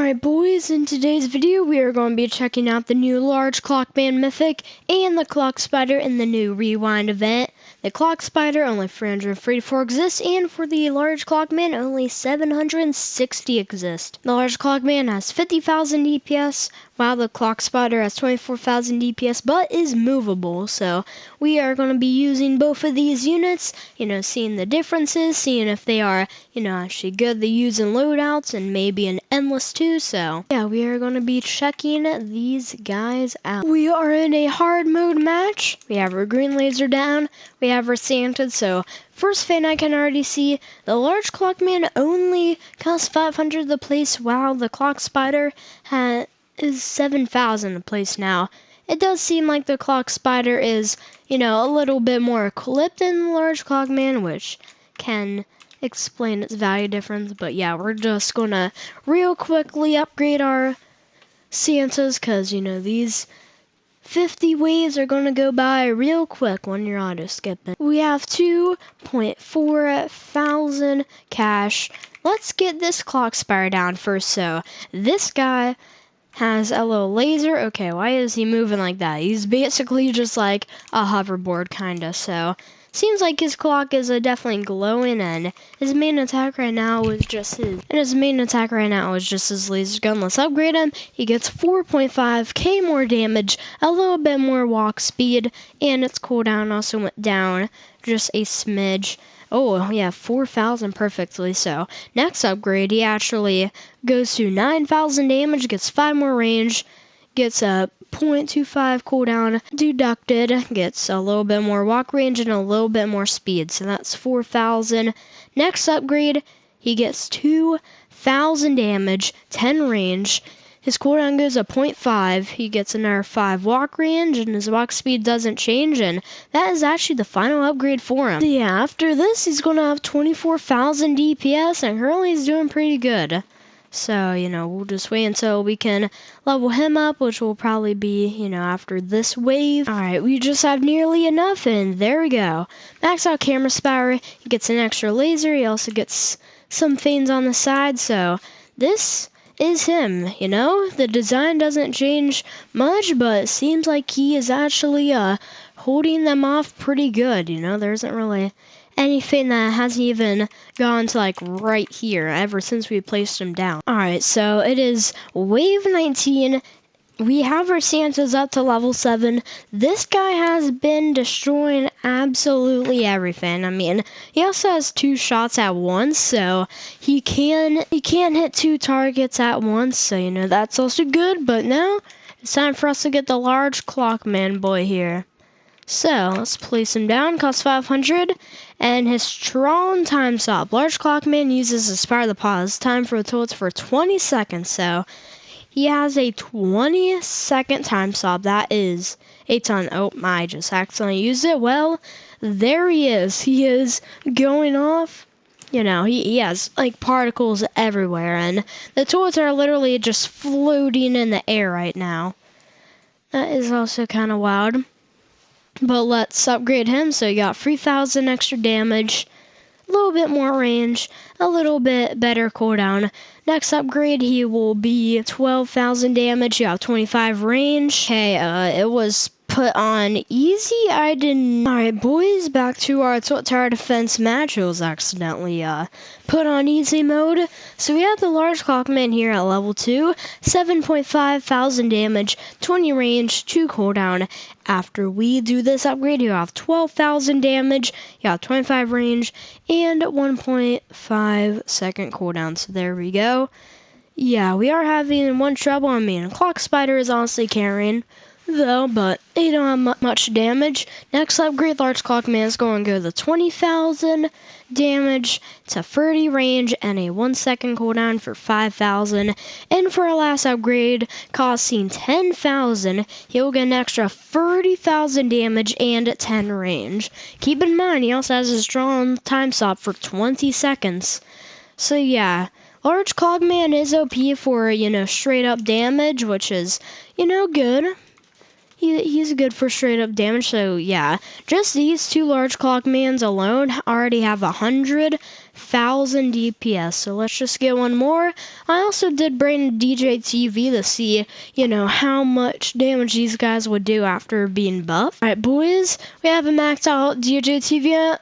Alright boys, in today's video we are going to be checking out the new Large Clockman Mythic and the Clock Spider in the new Rewind event. The Clock Spider only 344 exists, and for the Large Clockman only 760 exist. The Large Clockman has 50,000 DPS, while the Clock Spider has 24,000 DPS, but is movable. So we are going to be using both of these units, seeing the differences, seeing if they are, actually good to use in loadouts, and maybe an endless too. So yeah, we are going to be checking these guys out. We are in a hard mode match. We have our green laser down. We have our Santa. So first thing I can already see, the Large Clockman only costs 500 to place, while the Clock Spider is 7,000 to place now. It does seem like the Clock Spider is, a little bit more equipped than the Large Clockman, which can explain its value difference. But yeah, we're just gonna real quickly upgrade our Santas, because these 50 waves are gonna go by real quick when you're auto skipping. We have 2.4 thousand cash. Let's get this Clock Spider down first. So this guy has a little laser. Okay, why is he moving like that? He's basically just like a hoverboard kinda. So seems like his clock is definitely glowing, and his main attack right now is just his laser gun. Let's upgrade him. He gets 4.5k more damage, a little bit more walk speed, and its cooldown also went down just a smidge. Oh yeah, 4,000 perfectly. So next upgrade, he actually goes to 9,000 damage, gets 5 more range, gets a 0.25 cooldown deducted, gets a little bit more walk range and a little bit more speed. So that's 4,000. Next upgrade, he gets 2,000 damage, 10 range. His cooldown goes up 0.5. He gets another 5 walk range, and his walk speed doesn't change, and that is actually the final upgrade for him. So yeah, after this, he's going to have 24,000 DPS, and currently he's doing pretty good. So, we'll just wait until we can level him up, which will probably be, after this wave. Alright, we just have nearly enough, and there we go. Max out camera power. He gets an extra laser. He also gets some things on the side, so this is him. The design doesn't change much, but it seems like he is actually holding them off pretty good. There isn't really anything that hasn't even gone to like right here ever since we placed him down. Alright, so it is wave 19. We have our Santas up to level 7. This guy has been destroying absolutely everything. I mean, he also has 2 shots at once, so he can hit 2 targets at once, so that's also good. But now it's time for us to get the Large Clockman boy here. So let's place him down. Costs 500, and his strong time stop. Large Clockman uses Aspire the Pause. Time for the tilts for 20 seconds. So he has a 20-second time stop. That is a ton. Oh, I just accidentally used it. Well, there he is. He is going off. He has like particles everywhere, and the tilts are literally just floating in the air right now. That is also kind of wild. But let's upgrade him. So you got 3,000 extra damage, a little bit more range, a little bit better cooldown. Next upgrade, he will be 12,000 damage. You have 25 range. Okay, it was put on easy. I didn't. Alright, boys, back to our tower defense match. It was accidentally put on easy mode. So we have the Large Clockman here at level 2, 7.5 thousand damage, 20 range, 2 cooldown. After we do this upgrade, you have 12,000 damage, you have 25 range, and 1.5 second cooldown. So there we go. Yeah, we are having one trouble. I mean, Clock Spider is honestly carrying, though, but they don't have much damage. Next upgrade, Large Clockman is going to go to 20,000 damage to 30 range and a 1 second cooldown for 5,000. And for our last upgrade, costing 10,000, he'll get an extra 30,000 damage and 10 range. Keep in mind, he also has a strong time stop for 20 seconds. So yeah, Large Clockman is OP for, straight up damage, which is, good. he's good for straight up damage. So yeah, just these two large clockmans alone already have 100,000 DPS. So let's just get one more. I also did bring DJ TV to see, how much damage these guys would do after being buffed. Alright, boys, we have a maxed out DJ TV.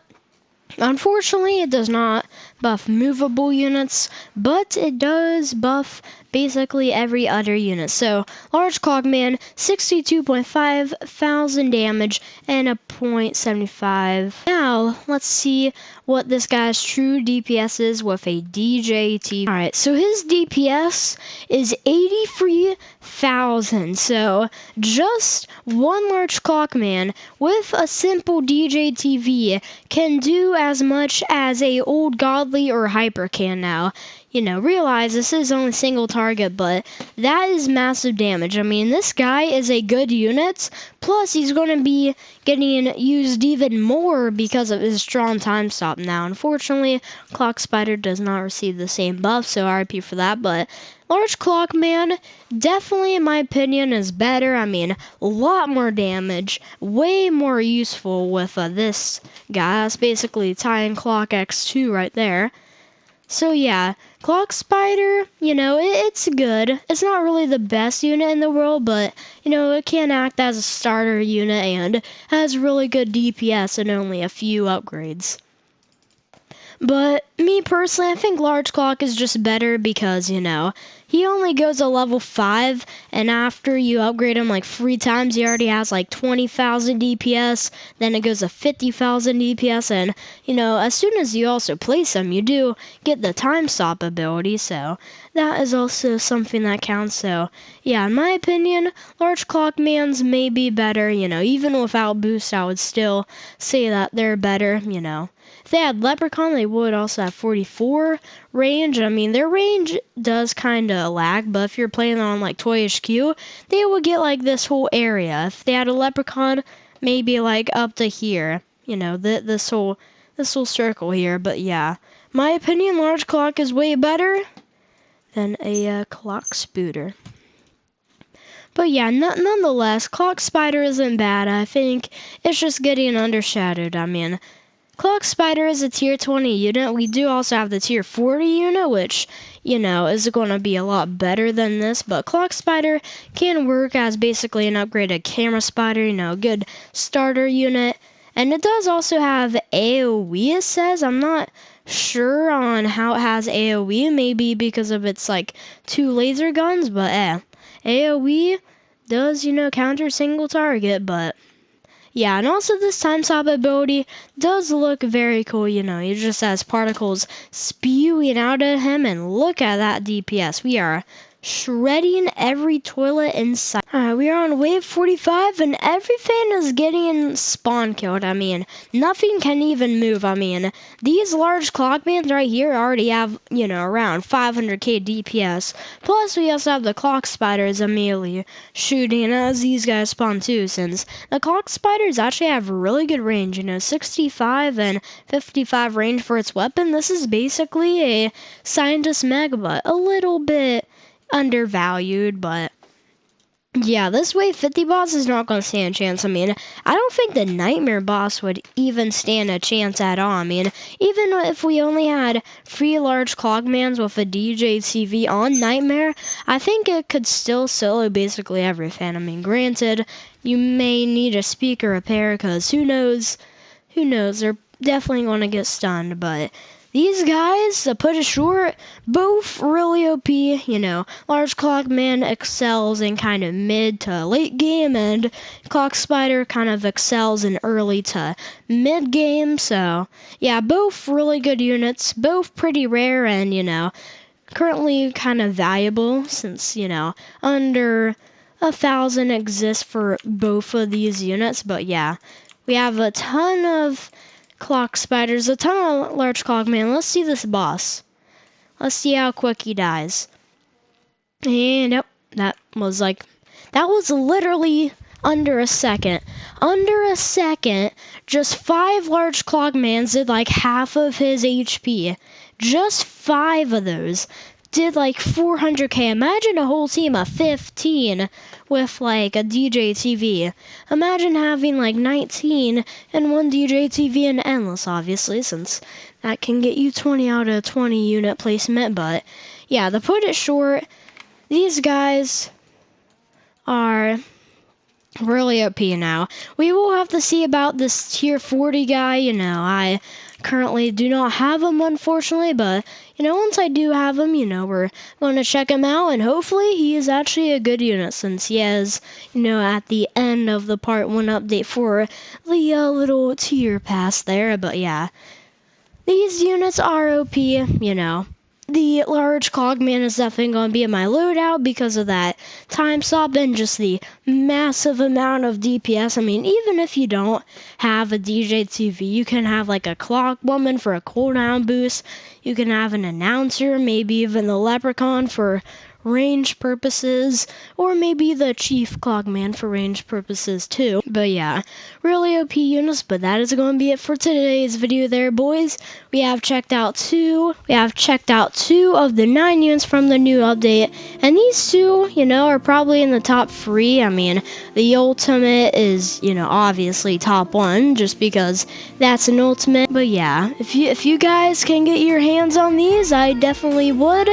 Unfortunately, it does not buff movable units, but it does buff basically every other unit. So, Large Clockman, 62.5 thousand damage and a .75. Now, let's see what this guy's true DPS is with a DJT. Alright, so his DPS is 83,000. So, just one Large Clockman with a simple DJTV can do as much as a old godly or hyper can now. Realize this is only single target, but that is massive damage. I mean, this guy is a good unit, plus he's going to be getting used even more because of his strong time stop now. Unfortunately, Clock Spider does not receive the same buff, so RIP for that, but Large Clockman definitely, in my opinion, is better. I mean, a lot more damage, way more useful with this guy. That's basically Time Clock X2 right there. So yeah, Clock Spider, it's good. It's not really the best unit in the world, but, it can act as a starter unit and has really good DPS and only a few upgrades. But me personally, I think Large Clock is just better because, he only goes to level 5, and after you upgrade him like 3 times, he already has like 20,000 DPS, then it goes to 50,000 DPS, and, as soon as you also place him, you do get the time stop ability, so that is also something that counts. So, yeah, in my opinion, Large Clockmans may be better, even without boost, I would still say that they're better, If they had Leprechaun, they would also have 44 range. I mean, their range does kind of lag, but if you're playing on like Toy HQ, they would get like this whole area. If they had a Leprechaun, maybe like up to here, this whole circle here. But yeah, my opinion, Large Clock is way better than a Clock Spooter. But yeah, nonetheless, Clock Spider isn't bad. I think it's just getting undershadowed. I mean, Clock Spider is a tier 20 unit. We do also have the tier 40 unit, which, is going to be a lot better than this. But Clock Spider can work as basically an upgraded Camera Spider, a good starter unit. And it does also have AoE, it says. I'm not sure on how it has AoE, maybe because of its, 2 laser guns. But, AoE does, counter single target, but yeah, and also this time stop ability does look very cool, he just has particles spewing out at him, and look at that DPS. We are shredding every toilet inside. Alright, we are on wave 45, and everything is getting spawn killed. I mean, nothing can even move. I mean, these large clockmans right here already have, around 500k DPS. Plus, we also have the clock spiders immediately shooting as these guys spawn too, since the clock spiders actually have really good range, 65 and 55 range for its weapon. This is basically a scientist megabot, a little bit undervalued, but yeah, this wave 50 boss is not going to stand a chance. I mean, I don't think the Nightmare boss would even stand a chance at all. I mean, even if we only had 3 large clockmans with a DJ TV on Nightmare, I think it could still solo basically everything. I mean, granted, you may need a speaker repair, because who knows, they're definitely going to get stunned, but these guys, to put it short, both really OP, Large Clockman excels in kind of mid to late game, and Clock Spider kind of excels in early to mid game, so yeah, both really good units, both pretty rare, and, currently kind of valuable, since, under 1,000 exists for both of these units, but yeah, we have a ton of Clock Spiders, a ton of Large Clockman. Let's see this boss. Let's see how quick he dies. And yep, that was literally under a second. Under a second, just 5 Large Clockmans did like half of his HP. Just 5 of those. did like 400k. Imagine a whole team of 15 with like a DJ TV. Imagine having like 19 and one DJ TV and endless, obviously, since that can get you 20 out of 20 unit placement. But yeah, to put it short, these guys are really OP now. We will have to see about this tier 40 guy. I currently do not have him, unfortunately, but once I do have him, we're going to check him out, and hopefully he is actually a good unit, since he is, at the end of the part 1 update for the little tier pass there. But yeah, these units are OP. The Large Clockman is definitely going to be in my loadout because of that time stop and just the massive amount of DPS. I mean, even if you don't have a DJ TV, you can have like a Clock Woman for a cooldown boost. You can have an announcer, maybe even the Leprechaun for range purposes, or maybe the Chief Clockman for range purposes too. But yeah, really OP units. But that is going to be it for today's video there, boys. We have checked out two of the 9 units from the new update, and these two, are probably in the top 3. I mean, the ultimate is, obviously top 1, just because that's an ultimate. But yeah, if you guys can get your hands on these, I definitely would.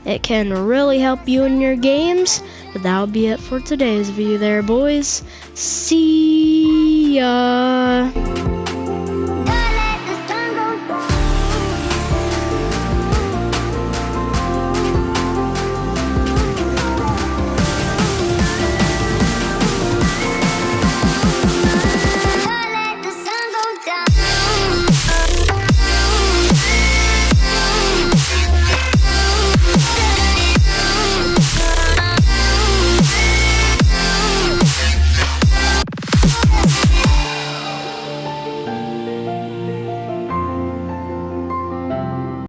It can really help you in your games. But that'll be it for today's video there, boys. See ya!